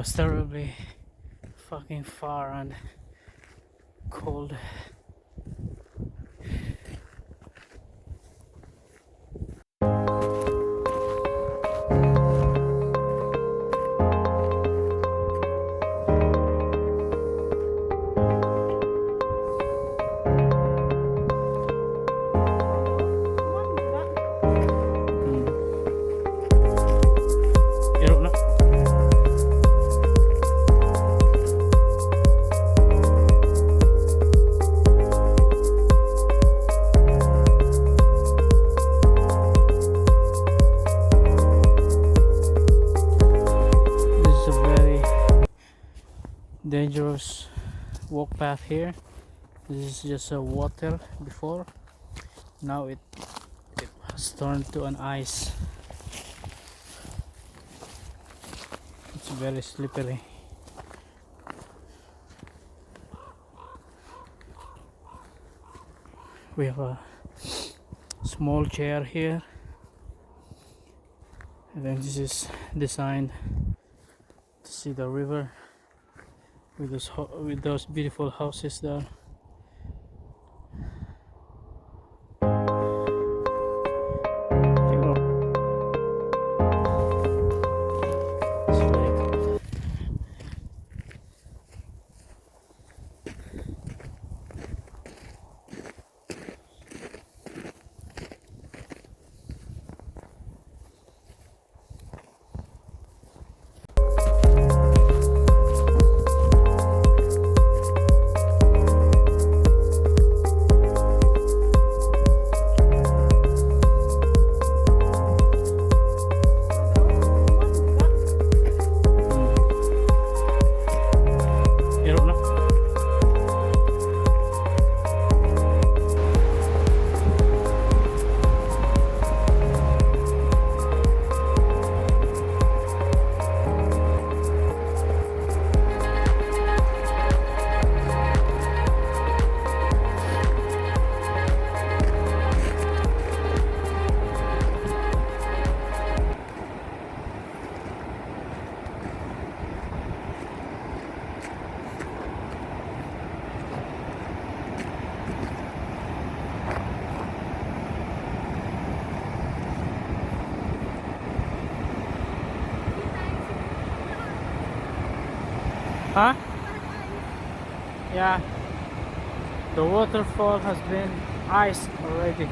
was terribly fucking far and cold. Dangerous walk path here. This is just a water before. Now it has turned to an ice. It's very slippery. We have a small chair here, and then this is designed to see the river with those beautiful houses there. Huh? Yeah, the waterfall has been iced already.